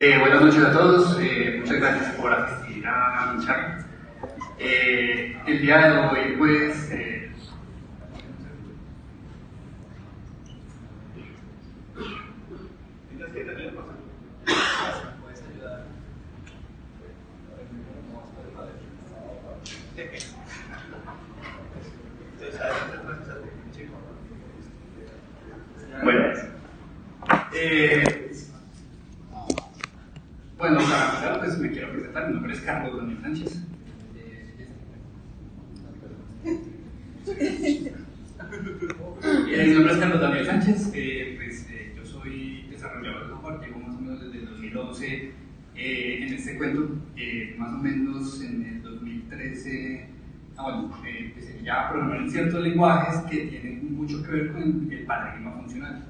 Buenas noches a todos, muchas gracias por asistir a mi charla. El día de hoy, pues, bueno, bueno, para empezar, pues me quiero presentar. Mi nombre es Carlos Daniel Sánchez. Mi nombre es Carlos Daniel Sánchez. Yo soy desarrollador de software, llevo más o menos desde el 2011 en este cuento, más o menos en el 2013. Empecé ya a programar en ciertos lenguajes que tienen mucho que ver con el paradigma funcional.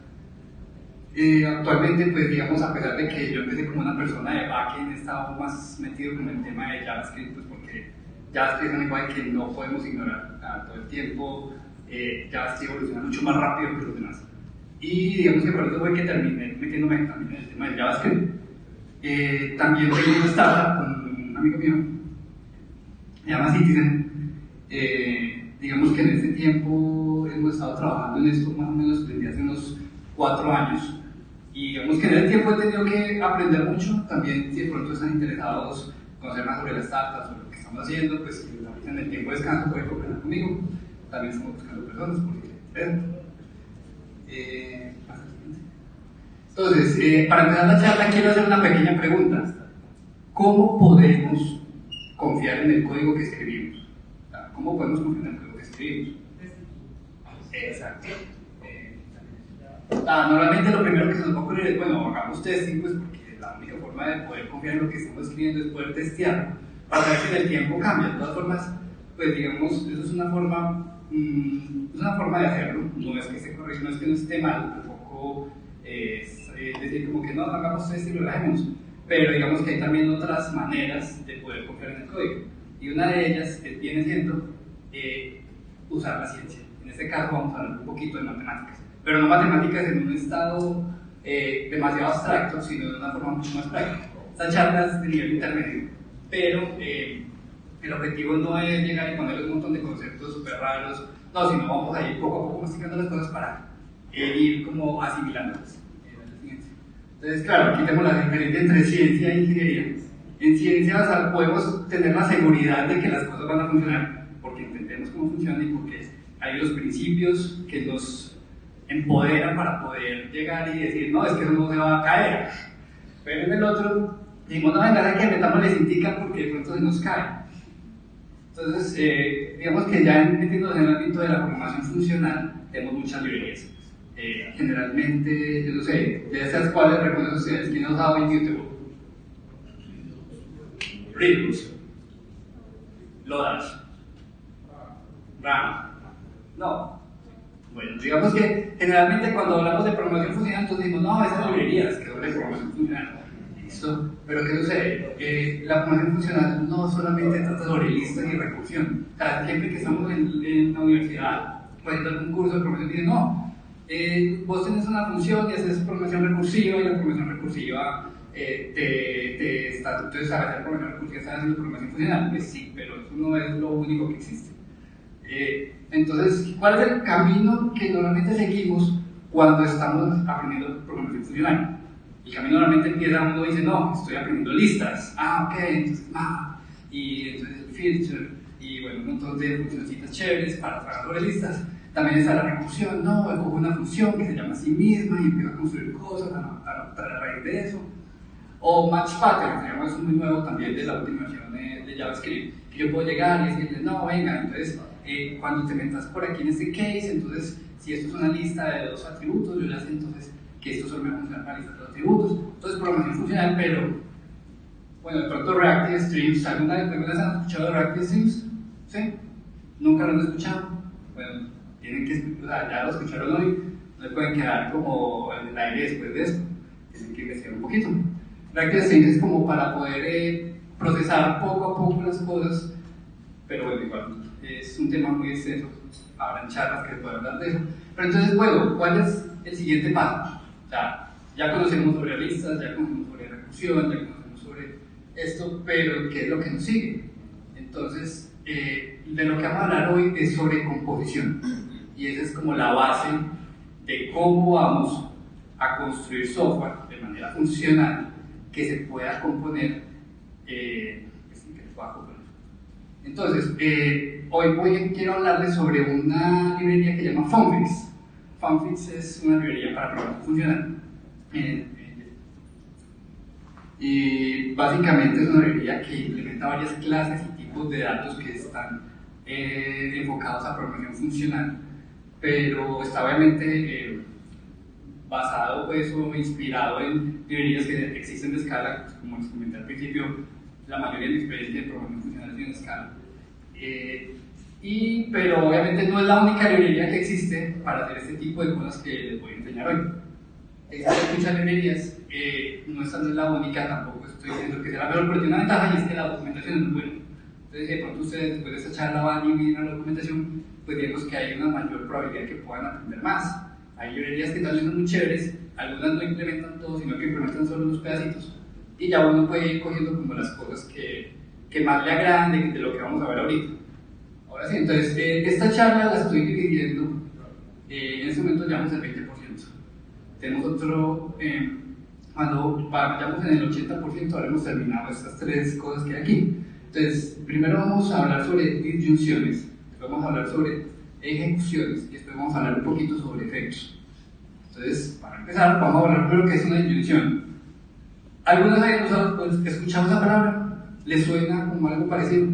Actualmente, pues digamos, a pesar de que yo empecé como una persona de backend, he estado más metido con el tema de JavaScript, pues porque JavaScript es un lenguaje que no podemos ignorar todo el tiempo. JavaScript evoluciona mucho más rápido que los demás. Y digamos que por eso fue que terminé metiéndome también en el tema de JavaScript. También tengo una startup con un amigo mío, se llama Citizen. Digamos que en este tiempo hemos estado trabajando en esto más o menos desde hace unos 4 años. Y digamos que en el tiempo he tenido que aprender mucho. También, si de pronto están interesados en conocer más sobre las startups, sobre lo que estamos haciendo, pues en el tiempo de descanso pueden cooperar conmigo. También estamos buscando personas por si les interesa. Entonces, para empezar la charla, quiero hacer una pequeña pregunta. ¿Cómo podemos confiar en el código que escribimos? ¿Cómo podemos confiar en el código que escribimos? Exacto. Normalmente lo primero que se nos va a ocurrir es, bueno, hagamos testing, pues porque la única forma de poder confiar en lo que estamos escribiendo es poder testearlo para ver si en el tiempo cambia. De todas formas, pues digamos, eso es una forma de hacerlo. No es que esté correcto, no es que no esté mal, tampoco es decir como que no hagamos testing y lo dejemos. Pero digamos que hay también otras maneras de poder confiar en el código. Y una de ellas viene siendo usar la ciencia. En este caso vamos a hablar un poquito de matemáticas. Pero no matemáticas en un estado demasiado abstracto, sino de una forma mucho más práctica. Esta charla es de nivel intermedio, pero el objetivo no es llegar y ponerle un montón de conceptos súper raros, no, sino vamos a ir poco a poco masticando las cosas para ir como asimilándolas. Entonces, claro, aquí tenemos la diferencia entre ciencia e ingeniería. En ciencia podemos tener la seguridad de que las cosas van a funcionar, porque entendemos cómo funcionan y porque hay los principios que nos empoderan para poder llegar y decir, no, es que eso no se va a caer. Pero en el otro, decimos, no, venga, que metámosle cintica porque de pronto se nos cae. Entonces, digamos que ya metiéndonos en el ámbito de la programación funcional, tenemos muchas librerías. Generalmente, yo no sé, de esas cuales reconocen ustedes, ¿quién ha usado Immutable? Redux, Lodash, RAM. No. Bueno, digamos que generalmente cuando hablamos de programación funcional, entonces decimos, no, esas librerías que son de programación funcional. Listo. Pero ¿qué sucede? La programación funcional no solamente trata sobre listas y recursión. O sea, siempre que estamos en la universidad, haciendo algún curso de programación, dicen, no, vos tenés una función y haces programación recursiva y la programación recursiva entonces al hacer programación recursiva estás haciendo programación funcional. Pues sí, pero eso no es lo único que existe. Entonces, ¿cuál es el camino que normalmente seguimos cuando estamos aprendiendo programación funcional? El camino normalmente empieza, uno dice, no, estoy aprendiendo listas. Ok, entonces y entonces el filter, y bueno, un montón de funcioncitas chéveres para trabajar sobre listas. También está la recursión, no, cojo una función que se llama a sí misma y empiezo a construir cosas a raíz de eso. O match pattern, que es muy nuevo también de la última versión de JavaScript, que yo puedo llegar y decirle, no, venga, entonces cuando te metas por aquí en este case, entonces si esto es una lista de 2 atributos, yo ya sé entonces que esto solo me va a funcionar para listas de 2 atributos. Entonces programación funcional, pero bueno, de pronto Reactive Streams, ¿alguna vez han escuchado de Reactive Streams? ¿Sí? ¿Nunca lo han escuchado? Bueno, tienen que, o sea, ya lo escucharon hoy, no se pueden quedar como en el aire después de esto, tienen que investigar un poquito. Reactive Streams es como para poder procesar poco a poco las cosas, pero bueno, igual es un tema muy extenso, habrán charlas que puedan hablar de eso. Pero entonces, bueno, ¿cuál es el siguiente paso? O sea, ya conocemos sobre listas, ya conocemos sobre recursión, ya conocemos sobre esto, pero ¿qué es lo que nos sigue? Entonces, de lo que vamos a hablar hoy es sobre composición, y esa es como la base de cómo vamos a construir software de manera funcional que se pueda componer. Entonces, hoy quiero hablarles sobre una librería que se llama Funfix. Funfix es una librería para programación funcional. Y básicamente es una librería que implementa varias clases y tipos de datos que están enfocados a programación funcional, pero está obviamente basado pues, o inspirado en librerías que existen de escala, pues, como les comenté al principio, la mayoría de mi experiencia de programación funcional es en escala. Pero obviamente no es la única librería que existe para hacer este tipo de cosas que les voy a enseñar hoy. Existen muchas librerías, esta no es la única, tampoco estoy diciendo que sea la mejor, pero tiene una ventaja y es que la documentación es muy buena. Entonces, de pronto ustedes después de esta charla van y miran la documentación, pues digamos que hay una mayor probabilidad de que puedan aprender más. Hay librerías que también son muy chéveres, algunas no implementan todo, sino que implementan solo unos pedacitos, y ya uno puede ir cogiendo como las cosas que más le agradan de lo que vamos a ver ahorita. Ahora sí, entonces, esta charla la estoy dividiendo, en este momento llevamos el 20%. Tenemos otro, cuando vayamos en el 80% habremos terminado estas tres cosas que hay aquí. Entonces, primero vamos a hablar sobre disyunciones, después vamos a hablar sobre ejecuciones y después vamos a hablar un poquito sobre efectos. Entonces, para empezar, vamos a hablar primero qué es una disyunción. ¿Algunos de nosotros escuchamos esa palabra? ¿Les suena como algo parecido?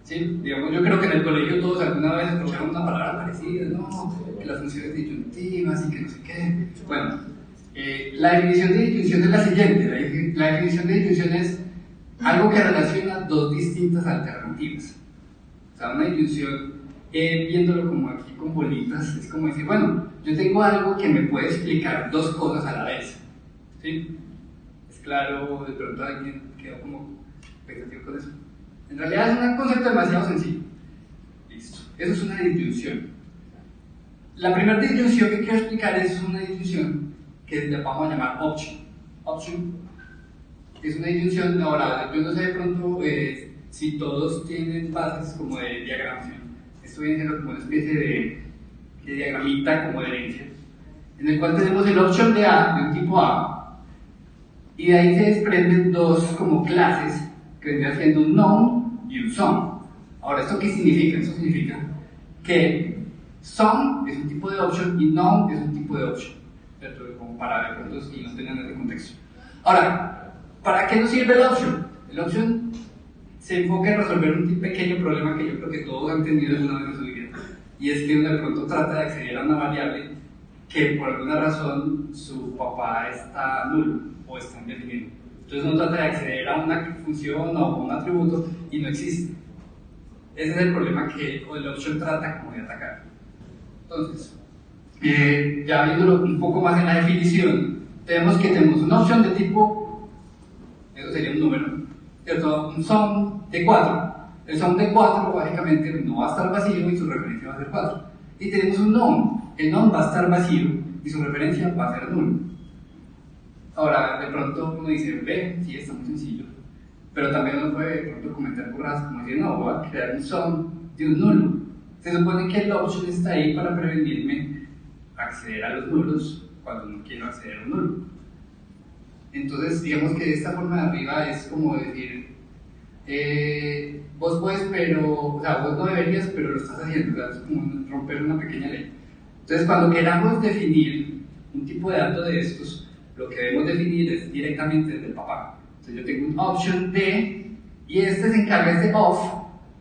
¿Sí? Digamos, yo creo que en el colegio todos alguna vez escucharon una palabra parecida, ¿no? Que las funciones disyuntivas y que no sé qué. Bueno, la definición de disyunción es la siguiente. La definición de disyunción es algo que relaciona dos distintas alternativas. O sea, una disyunción, viéndolo como aquí con bolitas, es como decir, bueno, yo tengo algo que me puede explicar dos cosas a la vez. ¿Sí? ¿Es claro? De pronto alguien quedó como pensativo con eso. En realidad es un concepto demasiado sencillo. Listo. Eso es una disyunción. La primera disyunción que quiero explicar es una disyunción que le vamos a llamar option. Option es una disyunción. Ahora, yo no sé de pronto si todos tienen bases como de diagramación. Esto viene siendo como una especie de diagramita como de herencia, en el cual tenemos el option de A, de un tipo A, y de ahí se desprenden dos como clases que vendrían siendo un known y un some. Ahora, ¿esto qué significa? Eso significa que some es un tipo de option y known es un tipo de option, ¿cierto? Como para ver pronto si no tengan ese contexto. Ahora, ¿para qué nos sirve el option? El option se enfoca en resolver un pequeño problema que yo creo que todos han tenido alguna vez en su vida, y es que uno de pronto trata de acceder a una variable que por alguna razón su papá está nulo o está indefinido. Entonces uno trata de acceder a una función o un atributo y no existe. Ese es el problema que el option trata como de atacar. Entonces, ya viéndolo un poco más en la definición, tenemos una option de tipo, eso sería un número, ¿cierto? Un sum de 4. El sum de 4 básicamente no va a estar vacío y su referencia va a ser 4. Y tenemos un known. El known va a estar vacío y su referencia va a ser nulo. Ahora, de pronto uno dice, ve, sí, está muy sencillo. Pero también uno puede de pronto comentar burradas como decir, no, voy a crear un sum de un nulo. Se supone que el option está ahí para prevenirme acceder a los nulos cuando no quiero acceder a un nulo. Entonces, digamos que esta forma de arriba es como decir, vos puedes, pero, o sea, vos no deberías, pero lo estás haciendo, o sea, es como romper una pequeña ley. Entonces, cuando queramos definir un tipo de dato de estos, lo que debemos definir es directamente desde el papá. Entonces, yo tengo un option de, y este of,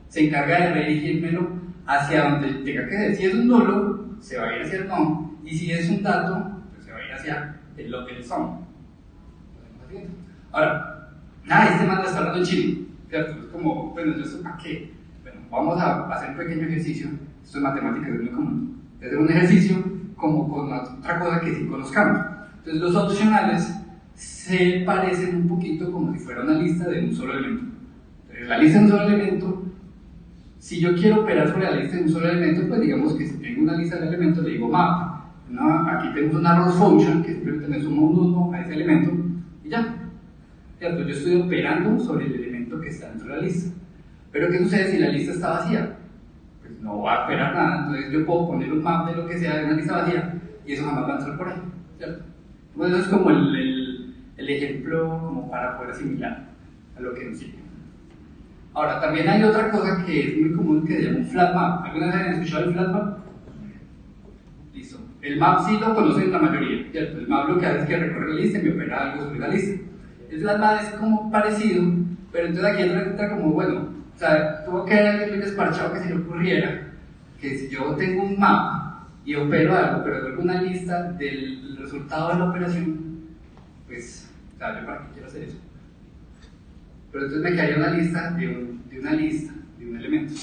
se encarga de redirigírmelo hacia donde tenga que ser. Si es un nulo, se va a ir hacia el no, y si es un dato, pues se va a ir hacia el sum. Ahora, este man está hablando en chino, ¿cierto? Es como, bueno, ¿yo esto para qué? Bueno, vamos a hacer un pequeño ejercicio. Esto es matemáticas, es muy común. Es un ejercicio como con otra cosa que sí conozcamos. Entonces, los opcionales se parecen un poquito como si fuera una lista de un solo elemento. Entonces, la lista de un solo elemento, si yo quiero operar sobre la lista de un solo elemento, pues digamos que si tengo una lista de elementos, le digo map. Aquí tenemos una rows function que simplemente me suma un 1 a ese elemento y ya. ¿Cierto? Yo estoy operando sobre el elemento que está dentro de la lista. Pero ¿qué sucede si la lista está vacía? Pues no va a operar nada. Entonces yo puedo poner un map de lo que sea de una lista vacía y eso jamás va a entrar por ahí. ¿Cierto? Entonces eso es como el ejemplo como para poder asimilar a lo que nos sirve. Ahora, también hay otra cosa que es muy común que se llama un flat map. ¿Alguna vez han escuchado el flat map? Listo. El map sí lo conocen la mayoría, ¿cierto? El map lo que hace es que recorre la lista y me opera algo sobre la lista. El flat map es como parecido, pero entonces aquí entra como, bueno, o sea, tuvo que haber alguien muy desparchado que se le ocurriera que si yo tengo un map y opero algo, pero devuelvo una lista del resultado de la operación, pues, o sea, ¿yo para qué quiero hacer eso? Pero entonces me quedaría una lista de un elemento.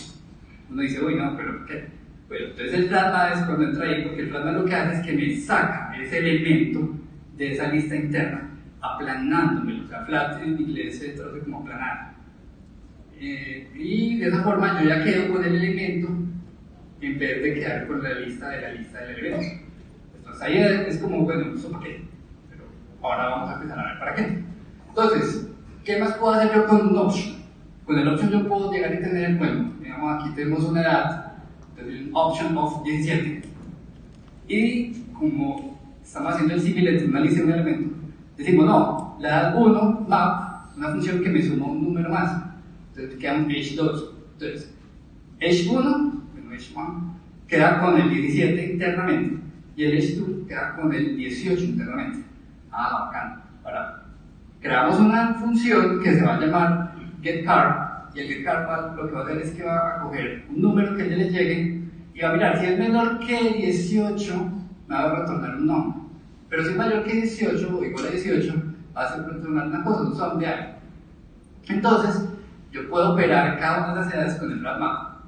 Uno dice, uy, no, pero ¿qué? Bueno, entonces el flat map es cuando entra ahí, porque el flat map lo que hace es que me saca ese elemento de esa lista interna, aplanándomelo. O sea, flat en inglés se traduce como aplanar. Y de esa forma yo ya quedo con el elemento en vez de quedar con la lista del elemento. Entonces ahí es como, bueno, ¿eso para qué? Pero ahora vamos a empezar a ver para qué. Entonces, ¿qué más puedo hacer yo con un option? Con el option yo puedo llegar y tener, bueno, digamos aquí tenemos una edad, entonces un option of 17. Y como estamos haciendo el símil entre una lista y un elemento, decimos, no, la edad 1 map, una función que me suma un número más. Entonces queda un h2. Entonces, h1, bueno, h1, queda con el 17 internamente y el h2 queda con el 18 internamente. Ah, bacán. Ahora, creamos una función que se va a llamar getCard y el getCard lo que va a hacer es que va a coger un número que le llegue y va a mirar si es menor que 18 me va a retornar un no, pero si es mayor que 18 o igual a 18 va a retornar una cosa, un sum de algo. Entonces yo puedo operar cada una de las edades con el flat map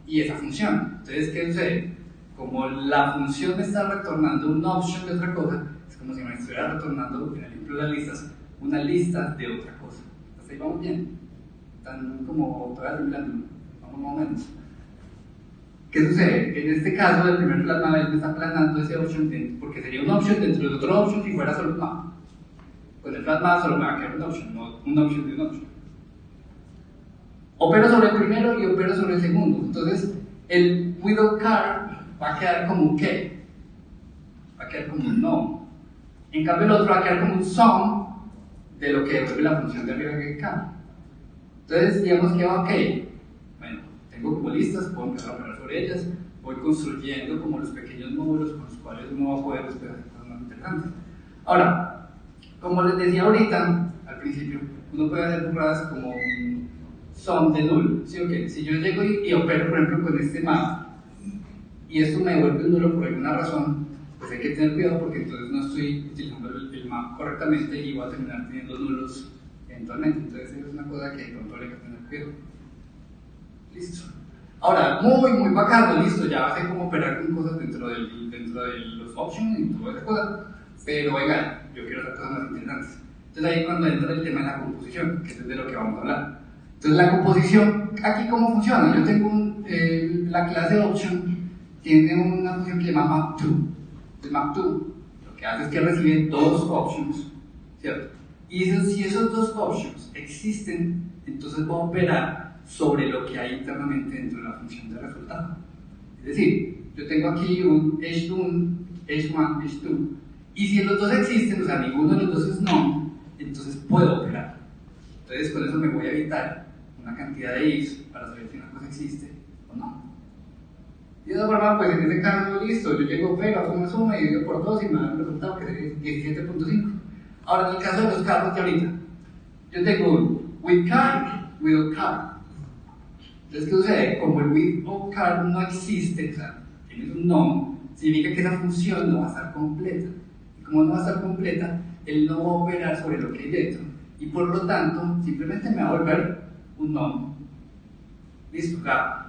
y esa función. Entonces, ¿qué sucede? Como la función me está retornando un option de otra cosa, es como si me estuviera retornando, en el ejemplo de las listas, una lista de otra cosa. ¿Hasta ahí vamos bien? Están como todavía asimilando, vamos más o menos. ¿Qué sucede? En este caso, el primer flat map me está aplanando ese option porque sería un option dentro de otro option si fuera solo un map. Con el flat map solo me va a quedar un option, no un option de un option. Opero sobre el primero y opero sobre el segundo. Entonces, el without card va a quedar como un qué, va a quedar como un no. En cambio, el otro va a quedar como un sum de lo que devuelve la función de arriba que card. Entonces, digamos que va ok. Bueno, tengo como listas, puedo empezar a operar sobre ellas, voy construyendo como los pequeños módulos con los cuales uno va a poder hacer cosas más interesantes. Ahora, como les decía ahorita, al principio, uno puede hacer burradas como un sum de null, ¿sí o qué? Si yo llego y opero, por ejemplo, con este map, y esto me devuelve un nulo por alguna razón, pues hay que tener cuidado porque entonces no estoy utilizando el map correctamente y voy a terminar teniendo nulos eventualmente. Entonces es una cosa que de pronto hay que tener cuidado. Listo. Ahora, muy bacano, listo, ya sé cómo operar con cosas dentro de los options y toda esa cosa, pero oigan, yo quiero hacer cosas más interesantes. Entonces ahí es cuando entra el tema de la composición, que es de lo que vamos a hablar. Entonces la composición, aquí cómo funciona, yo tengo la clase option tiene una función que se llama map2. El map2 lo que hace es que recibe dos options, ¿cierto? Y si esos dos options existen, entonces va a operar sobre lo que hay internamente dentro de la función de resultado. Es decir, yo tengo aquí un h1, h1, h2, y si los dos existen, o sea, ninguno de los dos es no, entonces puedo operar. Entonces con eso me voy a evitar una cantidad de ifs para saber si una cosa existe o no. Y de esa forma, pues en ese caso, listo, yo llego, pero hago una suma y divido por 2 y me da un resultado que es 17.5. Ahora, en el caso de los carros de ahorita, yo tengo un with car, without car. Entonces, ¿qué sucede? Como el without car no existe, o sea, tienes un no, significa que esa función no va a estar completa. Y como no va a estar completa, él no va a operar sobre lo que hay dentro. Y por lo tanto, simplemente me va a volver un no. Listo, claro.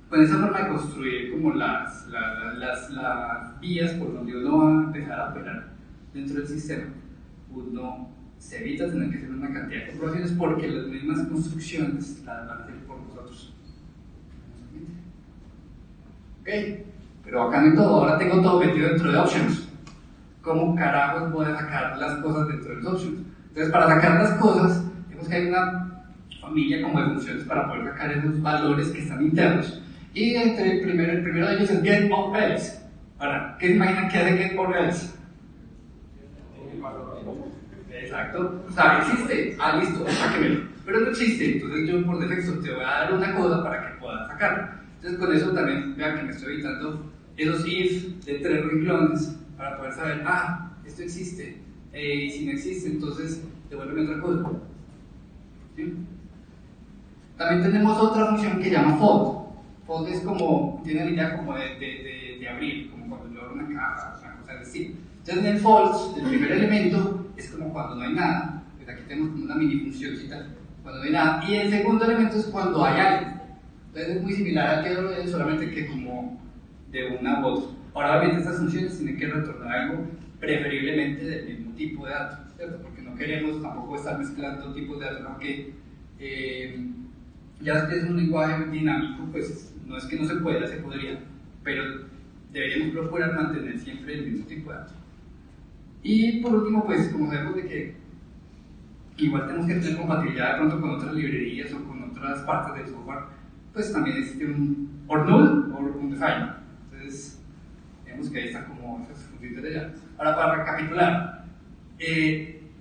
Con esa forma de construir como las vías por donde uno va a empezar a operar dentro del sistema, uno se evita tener que hacer una cantidad de comprobaciones porque las mismas construcciones las van a hacer por nosotros. ¿Ok? pero acá no todo, ahora tengo todo metido dentro de options. ¿Cómo carajos voy a sacar las cosas dentro de los options? Entonces, para sacar las cosas, tenemos que hay una familia como de funciones para poder sacar esos valores que están internos. Y entre el primero de ellos es get or else. Ahora, ¿qué se imaginan que hace get or else? Exacto. O sea, existe. Ah, listo, sáquemelo. Pero no existe. Entonces yo por defecto te voy a dar una cosa para que puedas sacarlo. Entonces con eso también, vean que me estoy evitando esos if de 3 renglones para poder saber, ah, esto existe. Y si no existe, entonces devuélveme otra cosa. ¿Sí? También tenemos otra función que llama fold. Fold es como, tiene la idea como de abrir, como cuando yo abro una caja, una cosa así. Entonces en el fold, el primer elemento es como cuando no hay nada. Pues aquí tenemos como una mini funcióncita, cuando no hay nada. Y el segundo elemento es cuando hay algo. Entonces es muy similar al que solamente que como de una voz. Ahora obviamente estas funciones tienen que retornar algo preferiblemente del mismo tipo de datos, ¿cierto? Porque no queremos tampoco estar mezclando tipos de datos, aunque ya es un lenguaje dinámico, pues no es que no se pueda, se podría, pero deberíamos procurar mantener siempre el mismo tipo de datos. Y por último, pues como sabemos de que igual tenemos que tener compatibilidad de pronto con otras librerías o con otras partes del software, pues también existe un or null o undefined. Entonces, vemos que ahí están como esas funciones de allá. Ahora, para recapitular,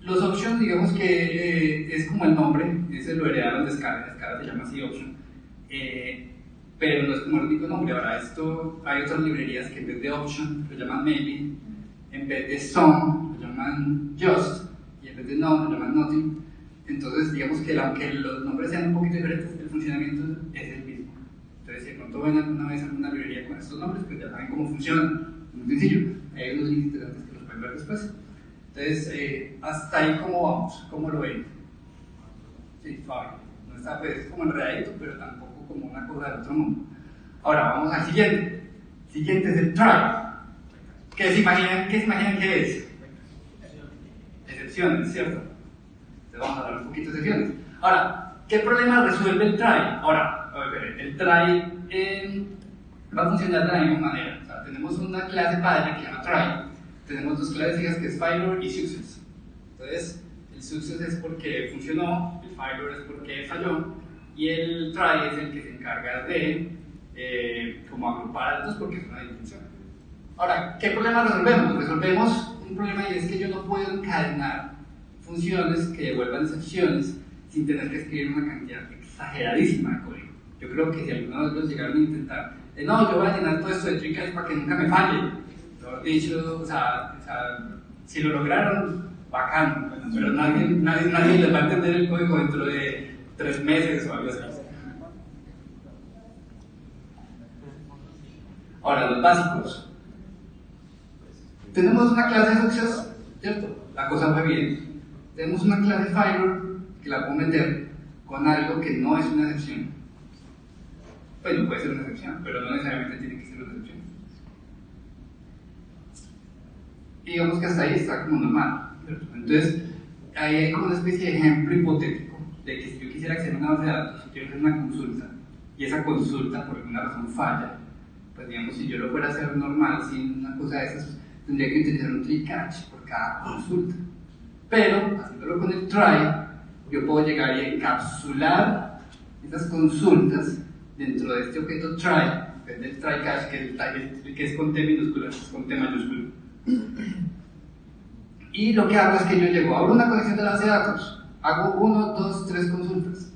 los options, digamos que es como el nombre, ese lo heredaron de Scala, Scala se llama así option, pero no es como el único nombre. Ahora, esto hay otras librerías que en vez de option lo llaman maybe, en vez de some lo llaman just, y en vez de no lo llaman nothing. Entonces, digamos que aunque los nombres sean un poquito diferentes, el funcionamiento es el mismo. Entonces, si de pronto ven alguna vez alguna librería con estos nombres, pues ya saben cómo funcionan. Muy sencillo. Hay unos links interesantes que los pueden ver después. Entonces, hasta ahí cómo vamos, cómo lo ven. Sí, suave. No está pues como enredadito, pero tampoco como una cosa del otro mundo. Ahora, vamos al siguiente. Siguiente es el try. ¿Qué se imaginan que es? Excepciones, ¿cierto? Entonces vamos a hablar un poquito de excepciones. Ahora, ¿qué problema resuelve el try? Ahora, a ver, el try va a funcionar de la misma manera. O sea, tenemos una clase padre que se llama try. Tenemos dos clases hijas que es failure y success. Entonces, el success es porque funcionó, el failure es porque falló, y el try es el que se encarga de como agrupar datos porque es una distinción. Ahora, ¿qué problema resolvemos? Resolvemos un problema y es que yo no puedo encadenar funciones que devuelvan excepciones sin tener que escribir una cantidad exageradísima de código. Yo creo que si algunos de los llegaron a intentar, no, yo voy a llenar todo esto de triggers para que nunca me falle. Lo dicho, o sea, si lo lograron, bacán, pero nadie les va a entender el código dentro de 3 meses o algo así. Ahora, los básicos. Tenemos una clase de success, ¿cierto? La cosa fue bien. Tenemos una clase failure que la puedo meter con algo que no es una excepción. Pues no puede ser una excepción, pero no necesariamente tiene que ser una excepción. Y digamos que hasta ahí está como normal, ¿cierto? Entonces, ahí hay como una especie de ejemplo hipotético de que si yo quisiera acceder a una base de datos, si quiero hacer una consulta, y esa consulta por alguna razón falla, pues digamos, si yo lo fuera a hacer normal, sin una cosa de esas, tendría que utilizar un try catch por cada consulta. Pero, haciéndolo con el try, yo puedo llegar y encapsular esas consultas dentro de este objeto try, en vez del try catch, que es con T minúscula, es con T mayúscula. Y lo que hago es que yo llego, abro una conexión de la base de datos, hago 1, 2, 3 consultas,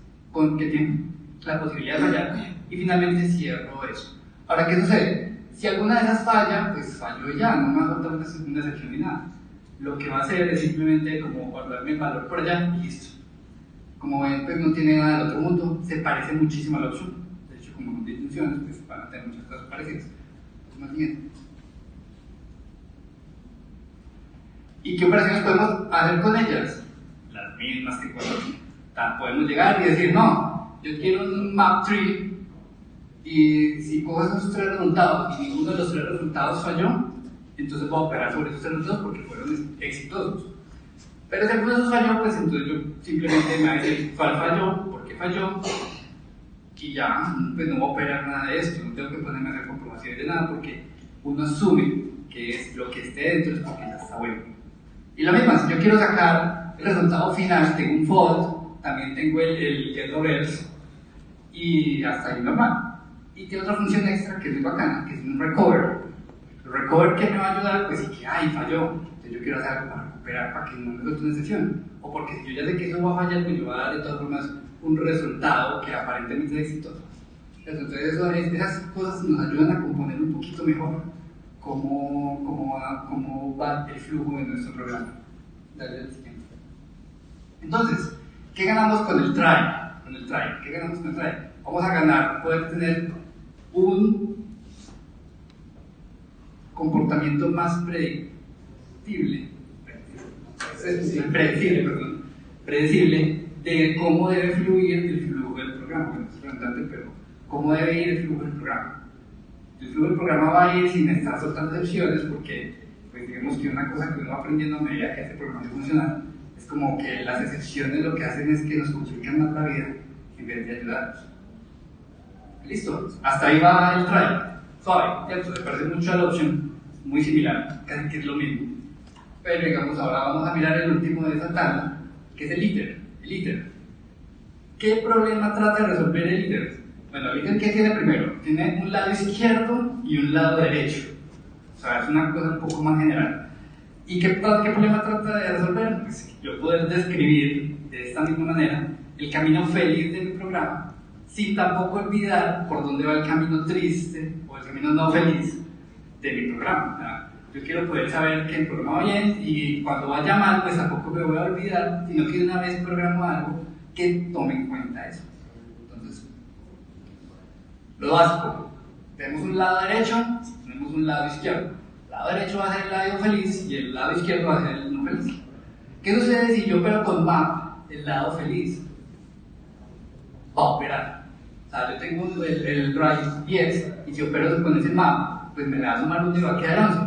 que tienen la posibilidad de fallar, y finalmente cierro eso. Ahora, ¿qué sucede? Si alguna de esas falla, pues falló ya, no me falta una excepción ni nada. Lo que va a hacer es simplemente como guardarme el valor por allá y listo. Como ven, pues no tiene nada del otro mundo, se parece muchísimo a la opción. De hecho, como no tiene funciones, pues van a tener muchas cosas parecidas. Es más bien. ¿Y qué operaciones podemos hacer con ellas? Las mismas que con otras. Podemos llegar y decir, no, yo quiero un map tree. Y si cojo esos 3 resultados y ninguno de los 3 resultados falló, entonces voy a operar sobre esos 3 resultados porque fueron exitosos. Pero si alguno de esos falló, pues entonces yo simplemente me voy a decir cuál falló, por qué falló, y ya, pues no voy a operar nada de esto, no tengo que ponerme a hacer comprobaciones de nada porque uno asume que es lo que esté dentro es porque ya está bueno. Y lo mismo, si yo quiero sacar el resultado final, tengo un fold, también tengo el get-reverse, y hasta ahí normal. Y tiene otra función extra que es muy bacana, que es un recover. El recover que me va a ayudar, pues si que, ay, falló, entonces yo quiero hacer algo para recuperar, para que no me suelte una excepción. O porque si yo ya sé que eso va a fallar, pues yo voy a dar de todas formas un resultado que aparentemente es exitoso. Entonces esas cosas nos ayudan a componer un poquito mejor cómo va el flujo de nuestro programa. Dale al siguiente. Entonces, ¿qué ganamos con el try? ¿Qué ganamos con el try? Vamos a ganar, poder tener un comportamiento más predecible de cómo debe fluir el flujo del programa. Bueno, es redundante, pero ¿cómo debe ir el flujo del programa? El flujo del programa va a ir sin estar soltando excepciones, porque pues digamos que una cosa que uno va aprendiendo a medida que hace programación funcional es como que las excepciones lo que hacen es que nos complican más la vida en vez de ayudarnos. Listo, hasta ahí va el try. Suave, ¿cierto? Se parece mucho al option, muy similar, casi que es lo mismo. Pero digamos, ahora vamos a mirar el último de esa tabla, que es el iter. ¿Qué problema trata de resolver el iter? Bueno, el iter, ¿qué tiene primero? Tiene un lado izquierdo y un lado derecho. O sea, es una cosa un poco más general. ¿Y qué problema trata de resolver? Pues yo poder describir de esta misma manera el camino feliz de mi programa, sin tampoco olvidar por dónde va el camino triste o el camino no feliz de mi programa. ¿Verdad? Yo quiero poder saber que el programa va bien y cuando vaya mal, pues tampoco me voy a olvidar, sino que una vez programo algo que tome en cuenta eso. Entonces, lo básico, tenemos un lado derecho, tenemos un lado izquierdo. El lado derecho va a ser el lado feliz y el lado izquierdo va a ser el no feliz. ¿Qué sucede si yo opero con map el lado feliz? Va a operar. O sea, yo tengo el drive 10 y si opero con ese map, pues me le va a sumar 1 y va a quedar 11.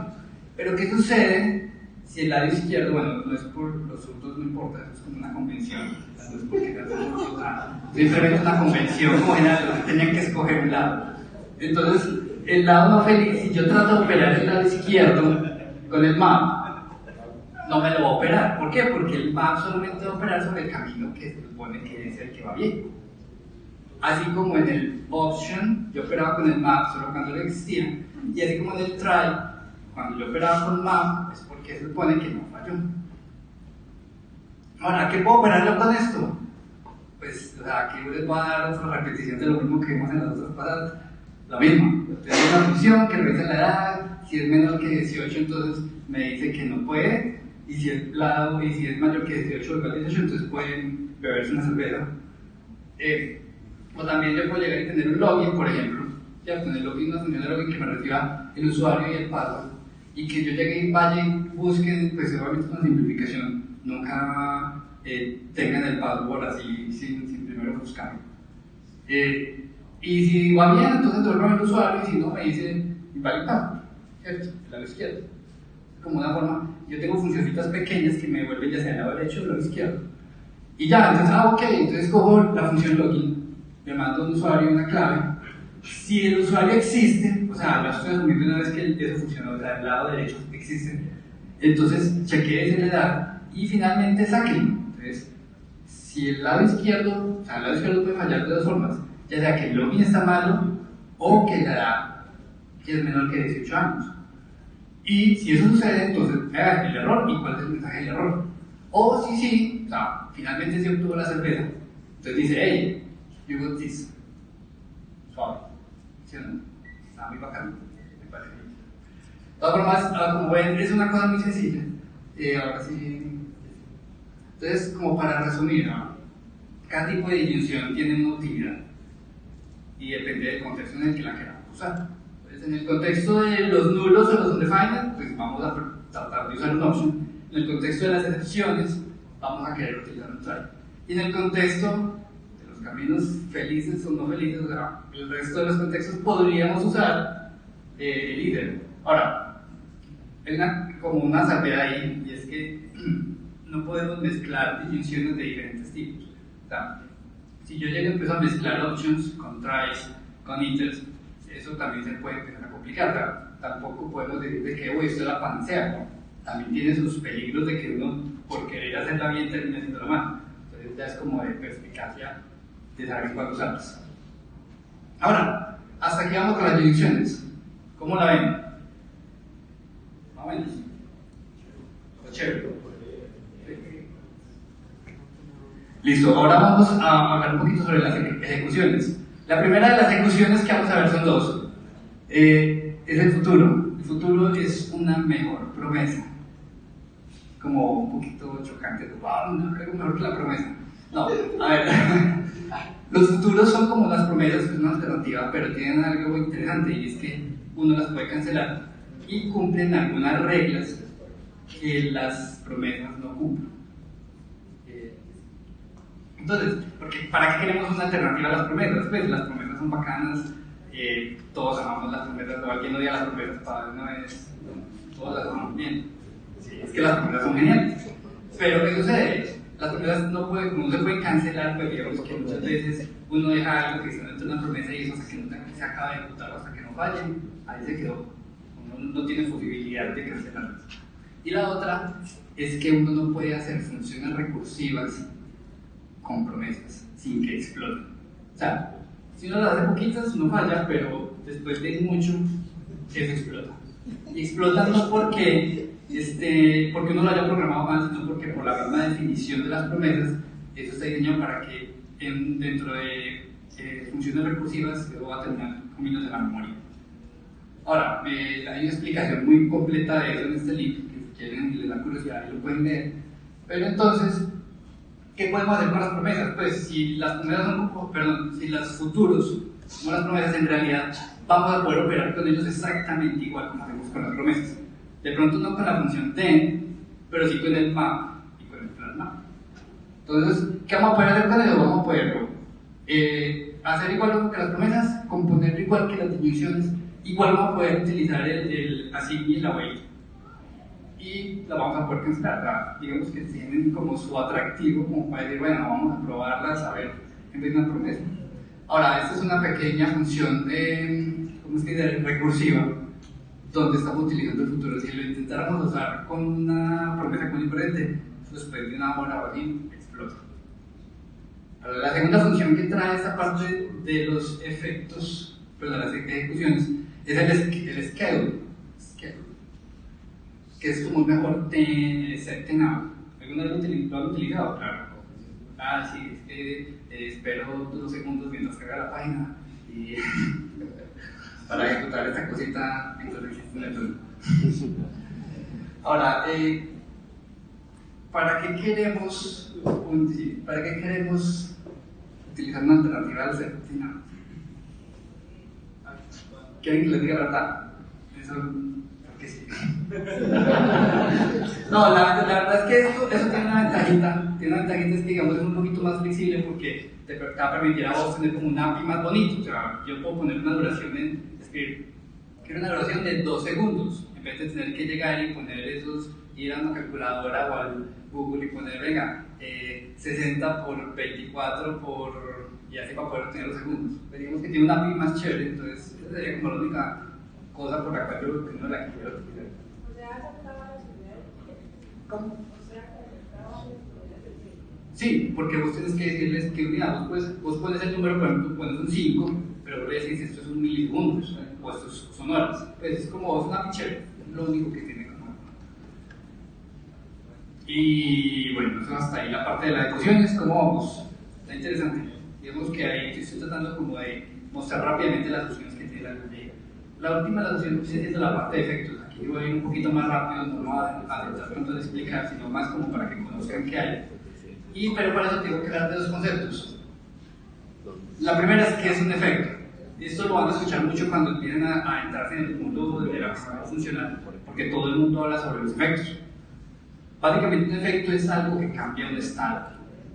Pero ¿qué sucede si el lado izquierdo, bueno, no es por los frutos, no importa, eso es como una convención, no es porque simplemente una convención como general, tenían que escoger un lado. Entonces, el lado no feliz, si yo trato de operar el lado izquierdo con el map, no me lo va a operar. ¿Por qué? Porque el map solamente va a operar sobre el camino que se supone que es el que va bien. Así como en el option, yo operaba con el map solo cuando no existía, y así como en el try, cuando yo operaba con map, es porque se supone que no falló. Ahora, ¿qué puedo operarlo con esto? Pues, o sea, aquí les voy a dar otra repetición de lo mismo que vimos en las otras pasadas. Lo mismo, tengo una función que revisa la edad, si es menor que 18, entonces me dice que no puede, y si es mayor que 18 o igual a 18, entonces pueden beberse una cerveza. O también yo puedo llegar y tener un login, por ejemplo, ya tener login, una función de login que me reciba el usuario y el password, y que yo llegue y vaya y busque, pues obviamente es una simplificación, nunca tengan el password así sin primero buscarlo. Y si va bien, entonces devuelvo al usuario, y si no, me dice invalidado, ¿cierto? El lado izquierdo. Como una forma, yo tengo funcioncitas pequeñas que me devuelven ya sea el lado derecho o el lado izquierdo. Y ya, entonces, ok, entonces cojo la función login, le mando a un usuario una clave. Si el usuario existe, o sea, lo estoy asumiendo una vez que eso funcionó, o sea, el lado derecho existe, entonces chequee esa edad y finalmente sáquenlo. Entonces, si el lado izquierdo, o sea, el lado izquierdo puede fallar de dos formas, ya sea que el login está malo o que la edad es menor que 18 años. Y si eso sucede, entonces vea el error y cuál es el mensaje del error. O si o sea, finalmente se obtuvo la cerveza, entonces dice, hey, you got this. Suave. ¿Sí o no? Está muy bacano, me parece. De todas formas, como ven, es una cosa muy sencilla. Ahora sí. Entonces, como para resumir, ¿no? Cada tipo de disyunción tiene una utilidad y depende del contexto en el que la queramos usar. Entonces, en el contexto de los nulos o los undefined, pues vamos a tratar de usar un option. En el contexto de las excepciones, vamos a querer utilizar un try. Y en el contexto de los caminos felices o no felices, o sea, el resto de los contextos podríamos usar el iter. Ahora, hay como una salvedad ahí, y es que no podemos mezclar disyunciones de diferentes tipos. O sea, si yo llego y empiezo a mezclar options con tries, con iters, eso también se puede empezar a complicar. tampoco podemos decir de que esto es la panacea, ¿no? También tiene sus peligros de que uno, por querer hacerla bien, termine haciéndola mal. Entonces ya es como de perspicacia, de saber cuándo usarlas. Ahora, hasta aquí vamos con las deducciones. ¿Cómo la ven? Más o menos. Chévere. Listo, ahora vamos a hablar un poquito sobre las ejecuciones. La primera de las ejecuciones que vamos a ver son dos. Es el futuro. El futuro es una mejor promesa. Como un poquito chocante. Wow, no creo mejor que la promesa. No, a ver. Los futuros son como las promesas, que es una alternativa, pero tienen algo muy interesante y es que uno las puede cancelar y cumplen algunas reglas que las promesas no cumplen. Entonces, ¿para qué queremos una alternativa a las promesas? Pues las promesas son bacanas, todos amamos las promesas, o alguien odia las promesas, para no es, todas las amamos bien. Sí, es que las promesas son geniales. Pero ¿qué sucede? Las promesas no se pueden cancelar, pues digamos que muchas veces uno deja algo que está dentro de una promesa y eso hasta que no se acaba de ejecutar o hasta que no falle, ahí se quedó. Uno no tiene posibilidad de cancelarlas. Y la otra es que uno no puede hacer funciones recursivas con promesas sin que exploten. O sea, si uno las hace poquitas no falla, pero después de mucho eso explota. Y explota no porque uno lo haya programado mal, sino porque por la misma definición de las promesas, eso está diseñado para que dentro de funciones recursivas eso va a terminar comiéndose la memoria. Ahora, hay una explicación muy completa de eso en este libro, que si quieren y les da curiosidad y lo pueden leer. Pero entonces, ¿qué podemos hacer con las promesas? Pues si las promesas son, si los futuros son las promesas, en realidad vamos a poder operar con ellos exactamente igual como hacemos con las promesas. De pronto no con la función then, pero sí con el map y con el plan map. Entonces, ¿qué vamos a poder hacer con eso? Vamos a poderlo hacer igual que las promesas, componerlo igual que las definiciones, igual vamos a poder utilizar el assign y el await. Y la vamos a poder cancelar. Digamos que tienen como su atractivo, como para decir, bueno, vamos a probarlas, a ver, en vez de una promesa. Ahora, esta es una pequeña función ¿cómo es que dice? Recursiva, donde estamos utilizando el futuro. Si lo intentáramos usar con una promesa común y corriente, después de una hora o así, explota. Ahora, la segunda función que trae esta parte de los efectos, perdón, las ejecuciones, es el schedule, que es como mejor set now. ¿Alguna vez lo han utilizado? Claro. Ah, sí, es que espero 2 segundos mientras carga la página y para ejecutar esta cosita mientras existe un entorno. Ahora, ¿para qué queremos utilizar una alternativa al set now? ¿Quieren que les diga la verdad? Eso, porque sí. No, la verdad es que eso tiene una ventajita. Tiene una ventajita, es que digamos es un poquito más flexible porque te va a permitir a vos tener como un API más bonito. O sea, yo puedo poner una duración en escribir, quiero una duración de 2 segundos, en vez de tener que llegar y poner ir a una calculadora o al Google y poner, venga, 60 por 24 y así para poder obtener los segundos. Pero digamos que tiene una API más chévere, entonces esa sería como la única cosa por la cual yo no la quiero utilizar. O sea, aceptaba la ciudad. ¿Cómo? O sea, aceptaba Sí, porque vos tenés que decirles que unidad, vos pones el número, por ejemplo, pones un 5, pero vos le decís esto es un milisegundos, o estos son horas. Pues es como es una API chévere, es lo único que tiene como. Y bueno, eso hasta ahí la parte de las ecuaciones. ¿Cómo vamos? Está interesante. Digamos que ahí estoy tratando como de mostrar rápidamente las opciones que tiene la ley. La última de las opciones es la parte de efectos. Aquí voy a ir un poquito más rápido, no voy a tratar tanto de explicar, sino más como para que conozcan qué hay. Pero para eso tengo que hablar de dos conceptos. La primera es qué es un efecto. Esto lo van a escuchar mucho cuando empiecen a entrarse en el mundo de la programación funcional, porque todo el mundo habla sobre los efectos. Básicamente un efecto es algo que cambia un estado.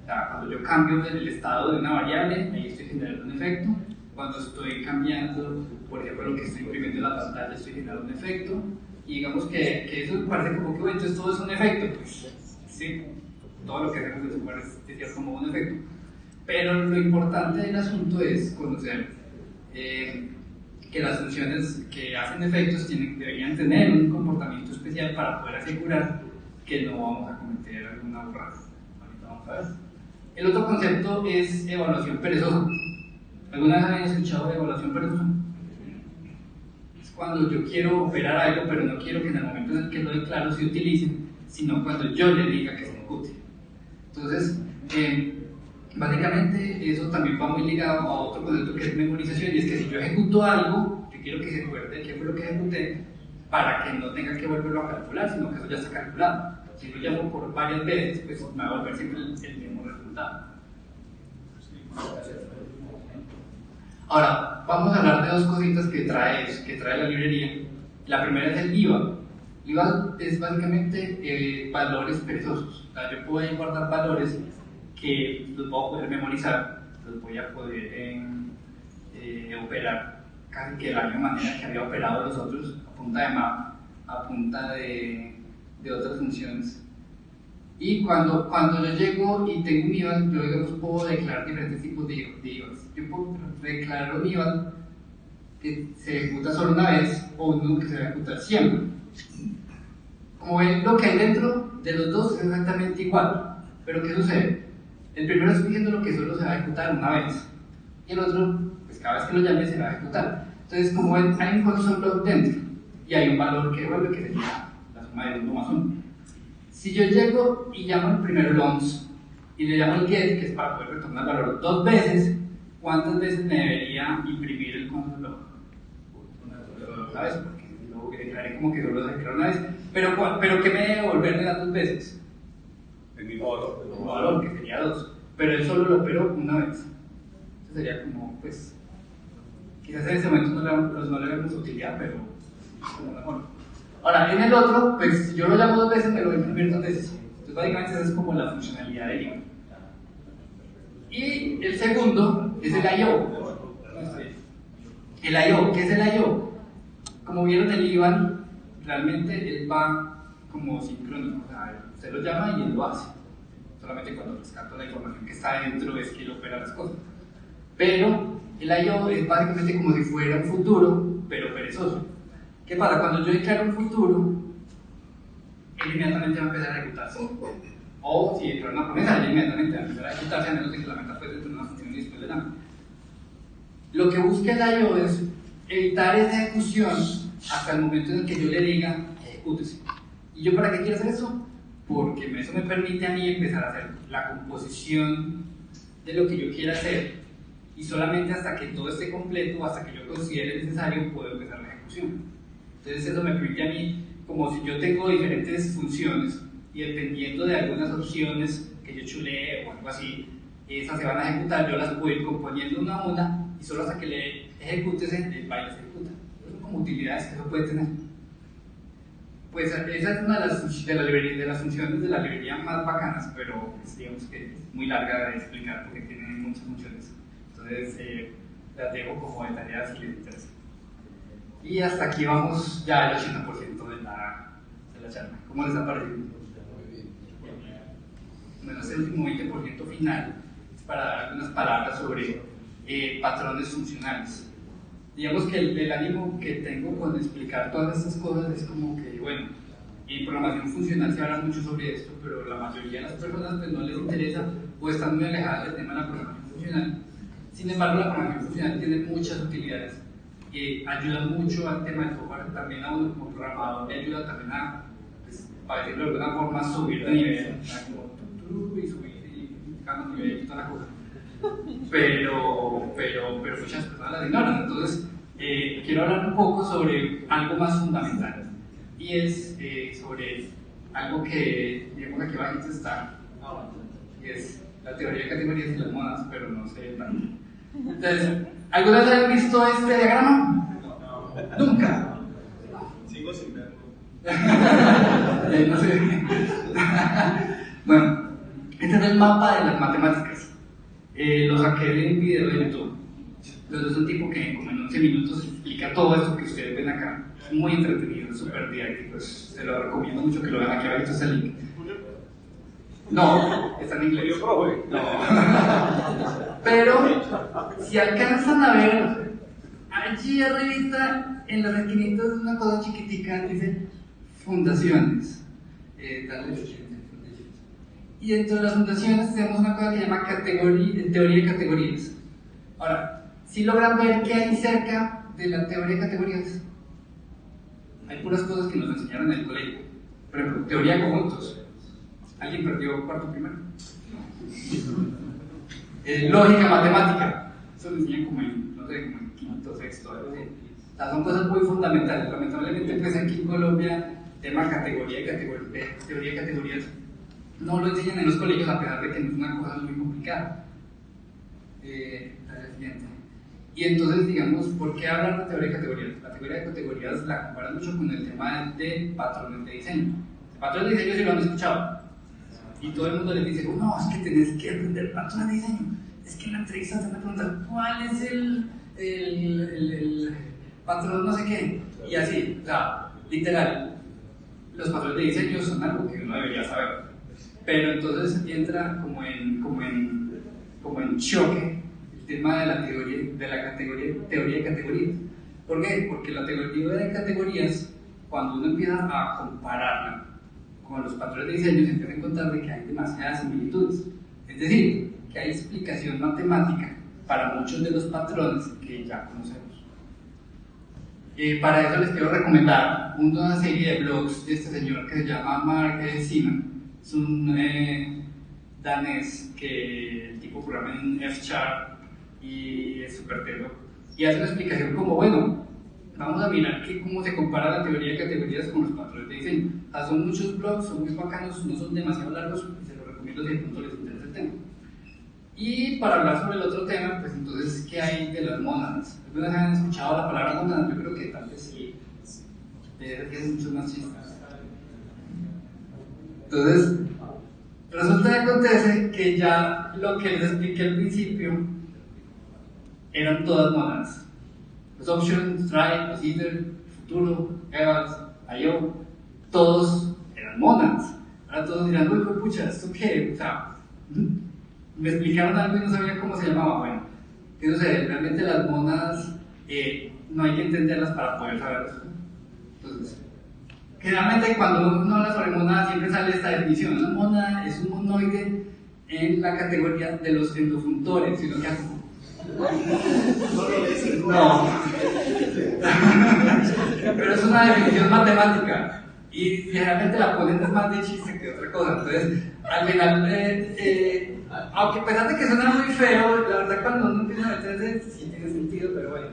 O sea, cuando yo cambio el estado de una variable, ahí estoy generando un efecto. Cuando estoy cambiando, por ejemplo, lo que estoy imprimiendo en la pantalla, estoy generando un efecto. Y digamos que eso me parece como que, bueno, entonces todo es un efecto. Pues sí, todo lo que hacemos en software es como un efecto. Pero lo importante del asunto es conocer que las funciones que hacen efectos deberían tener un comportamiento especial para poder asegurar que no vamos a cometer alguna borrada. Ahorita vamos a ver. El otro concepto es evaluación perezosa. ¿Alguna vez habéis escuchado de evaluación perezosa? Es cuando yo quiero operar algo, pero no quiero que en el momento en el que lo declaro se utilice, sino cuando yo le diga que se ejecute. Entonces, básicamente eso también va muy ligado a otro concepto que es memorización, y es que si yo ejecuto algo, yo quiero que se acuerde qué fue lo que ejecuté para que no tenga que volverlo a calcular, sino que eso ya está calculado. Si lo llamo por varias veces, pues me va a volver siempre el mismo resultado. Ahora, vamos a hablar de dos cositas que trae la librería. La primera es el IVA. IVA es básicamente valores perezosos. O sea, yo puedo ahí guardar valores que los voy a poder memorizar, los voy a poder operar casi que de la misma manera que había operado los otros, a punta de map, a punta de otras funciones. Y cuando yo llego y tengo un IVA, yo digamos, puedo declarar diferentes tipos de IVAs. Yo puedo declarar un IVA que se ejecuta solo una vez o uno que se va a ejecutar siempre. Como ven, lo que hay dentro de los dos es exactamente igual. Pero ¿qué sucede? El primero estoy diciendo lo que solo se va a ejecutar una vez. Y el otro, pues cada vez que lo llame se va a ejecutar. Entonces, como ven, hay un function block dentro. Y hay un valor que devuelve que sería la suma de 1 más 1. Si yo llego y llamo el primero el once y le llamo el get, que es para poder retornar el valor 2 veces, ¿cuántas veces me debería imprimir el function block? Una vez, porque lo declaré como que solo se declaró una vez. Pero ¿qué me debe devolver de las 2 veces? El mismo valor. El mismo valor, que sería 2. Pero él solo lo operó una vez. Eso sería como, pues, quizás en ese momento no le vemos utilidad, pero es como mejor. Ahora, en el otro, pues si yo lo llamo 2 veces, me lo voy a imprimir 2 veces. Entonces, básicamente, esa es como la funcionalidad del IVA. Y el segundo es el I/O. El I/O, ¿qué es el I/O? Como vieron, el IVA realmente él va como sincrónico. O sea, usted lo llama y él lo hace. Solamente cuando rescato la información que está dentro es que él opera las cosas. Pero el I/O es básicamente como si fuera un futuro, pero perezoso. ¿Qué pasa? Cuando yo declaro un futuro, él inmediatamente va a empezar a ejecutarse. O si declaro una promesa, él inmediatamente va a empezar a ejecutarse, a menos de que la meta puede dentro de una función y después le llame. Lo que busca el I/O es evitar esa ejecución hasta el momento en el que yo le diga ejecútese. ¿Y yo para qué quiero hacer eso? Porque eso me permite a mí empezar a hacer la composición de lo que yo quiera hacer, y solamente hasta que todo esté completo, hasta que yo considere necesario, puedo empezar la ejecución. Entonces eso me permite a mí, como si yo tengo diferentes funciones y dependiendo de algunas opciones que yo chulee o algo así, esas se van a ejecutar, yo las puedo ir componiendo una a una y solo hasta que le ejecutes el baile se ejecuta. Esas son como utilidades que eso puede tener. Pues esa es una de las funciones de la librería más bacanas, pero pues, digamos que es muy larga de explicar porque tiene muchas funciones. Entonces las dejo como de tareas si les interesa. Y hasta aquí vamos ya al 80% de la charla. ¿Cómo les ha parecido? Bueno, este último 20% final es para dar algunas palabras sobre patrones funcionales. Digamos que el ánimo que tengo con explicar todas estas cosas es como que, bueno, en programación funcional se habla mucho sobre esto, pero la mayoría de las personas pues, no les interesa o están muy alejadas del tema de la programación funcional. Sin embargo, la programación funcional tiene muchas utilidades. Ayuda mucho al tema del software, también a uno como programador le ayuda también a, pues, para decirlo de alguna forma, subir de nivel, como y subir y cambiar de nivel y toda la cosa. Pero muchas personas las ignoran. Entonces, quiero hablar un poco sobre algo más fundamental, y es sobre algo que, digamos, aquí abajo está, y es la teoría de categorías y las modas, pero no sé tanto. Entonces, ¿alguna vez han visto este diagrama? No. ¿Nunca? Sigo sin verlo. No sé. Bueno, este es el mapa de las matemáticas. Lo saqué de un video de YouTube. Entonces es un tipo que como en 11 minutos explica todo esto que ustedes ven acá. Es muy entretenido, es súper didáctico. Pues, se lo recomiendo mucho que lo vean. Aquí abajo está el link. No, está en inglés. No. Pero si alcanzan a ver, allí arriba, en las esquinitas, una cosa chiquitica, dice fundaciones. Y dentro de las fundaciones tenemos una cosa que se llama teoría de categorías. Ahora, si logran ver qué hay cerca de la teoría de categorías, hay puras cosas que nos enseñaron en el colegio. Por ejemplo, teoría de conjuntos. ¿Alguien perdió cuarto primero? Lógica matemática. Eso lo enseñan como en, no sé, como en quinto, sexto, algo así. O sea, son cosas muy fundamentales. Lamentablemente, pues aquí en Colombia, tema teoría de categorías, no lo enseñan en los colegios, a pesar de que no es una cosa muy complicada. La siguiente. Y entonces, digamos, ¿por qué hablar de teoría de categorías? La teoría de categorías la comparan mucho con el tema de patrones de diseño. El patrón de diseño sí lo han escuchado. Y todo el mundo les dice, no, es que tenés que aprender patrones de diseño. Es que en la entrevista te van a preguntar, ¿cuál es el patrón no sé qué? Y así, o sea, literal, los patrones de diseño son algo que uno debería saber. Pero entonces entra como en choque el tema de la teoría de categorías. ¿Por qué? Porque la teoría de categorías, cuando uno empieza a compararla con los patrones de diseño, se empieza a encontrar de que hay demasiadas similitudes. Es decir, que hay explicación matemática para muchos de los patrones que ya conocemos. Para eso les quiero recomendar una serie de blogs de este señor que se llama Mark Siman. Es un danés que el tipo programa en F# y es súper telo. Y hace una explicación como, bueno, vamos a mirar cómo se compara la teoría de categorías con los patrones de diseño. O sea, son muchos blogs, son muy bacanos, no son demasiado largos, y se los recomiendo si de pronto les interesa el tema. Y para hablar sobre el otro tema, pues entonces, ¿qué hay de las mónadas? ¿Algunas han escuchado la palabra mónadas? Yo creo que tal vez sí. Debe ser mucho más chistes. Entonces, resulta que acontece que ya lo que les expliqué al principio eran todas mónadas. Los options, try, consider, futuro, evals, IO, todos eran mónadas. Ahora todos dirán, uy, pucha, ¿esto qué? O sea, me explicaron algo y no sabía cómo se llamaba. Bueno, ¿qué sucede? Realmente las mónadas no hay que entenderlas para poder saberlas. Entonces, generalmente cuando uno habla sobre mónadas siempre sale esta definición. Una mónada es un monoide en la categoría de los endofuntores, sino que hace no. Pero es una definición matemática y generalmente la ponen es más de chiste que otra cosa. Entonces, al final, aunque a pesar de que suena muy feo, la verdad cuando uno empieza a meterse sí tiene sentido, pero bueno,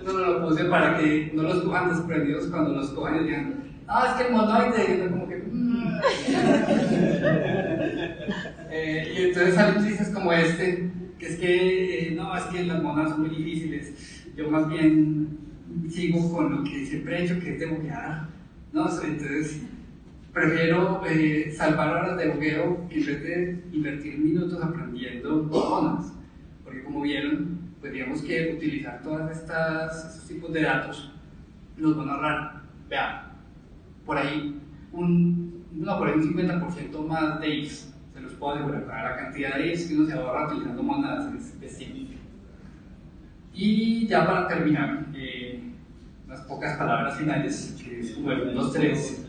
no lo puse para que no los cojan desprendidos cuando los cojan y digan, no, es que el monoide, y uno como que y entonces salen chistes como este, que es que no, es que las monadas son muy difíciles, yo más bien sigo con lo que siempre he hecho, que es debuguear, ¿no? Entonces prefiero salvar horas de bugueo en vez de invertir minutos aprendiendo monadas, porque como vieron, pues digamos que utilizar todos estos tipos de datos nos van a ahorrar, vean, por ahí un 50% más de ifs. Se los puedo asegurar, la cantidad de ifs que uno se ahorra utilizando monadas es significativa. Y ya para terminar, unas pocas palabras finales, que es como el 1, 2, 3.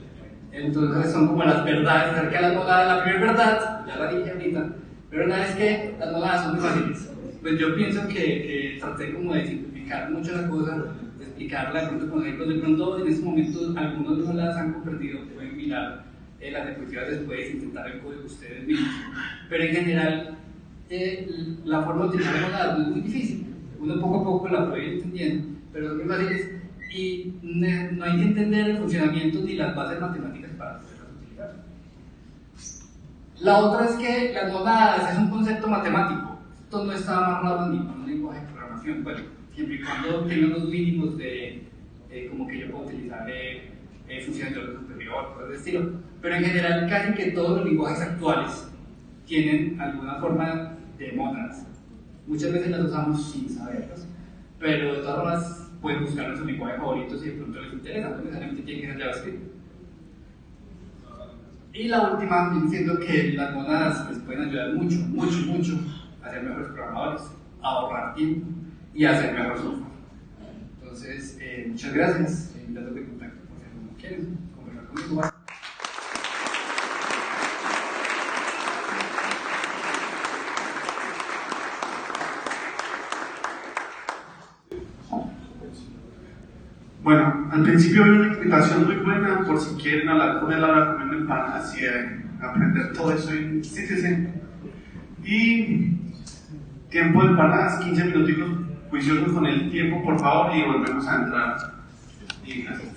Entonces son como las verdades acerca de las monadas. La primera verdad, ya la dije ahorita, pero una es que las monadas son muy fáciles. Pues yo pienso que traté como de simplificar mucho la cosa, de explicarla de pronto con ejemplos. De pronto en este momento algunos no las han comprendido, pueden mirar las diapositivas después, intentar el código ustedes mismos. Pero en general, la forma de utilizar monadas no es muy difícil. Uno poco a poco la puede ir entendiendo, pero son muy fáciles y no hay que entender el funcionamiento ni las bases matemáticas para poderlas utilizar. La otra es que las monadas es un concepto matemático. Esto no está amarrado ni con un lenguaje de programación. Bueno, siempre y cuando tenga unos mínimos de como que yo puedo utilizar funciones de orden superior, cosas de estilo. Pero en general, casi que todos los lenguajes actuales tienen alguna forma de mónadas. Muchas veces las usamos sin saberlas, pero de todas formas pueden buscar en su lenguaje favorito si de pronto les interesa, no necesariamente tienen que ser JavaScript. Y la última, viene siendo que las monadas les pueden ayudar mucho a ser mejores programadores, a ahorrar tiempo y a hacer mejor software. Entonces, muchas gracias. Mis datos de contacto, por si alguno quiere conversar conmigo. Bueno, al principio había una invitación muy buena por si quieren hablar con él ahora comiendo empanadas y aprender todo eso en Citizen. Y tiempo de empanadas, 15 minuticos juiciosos con el tiempo, por favor, y volvemos a entrar. Y gracias.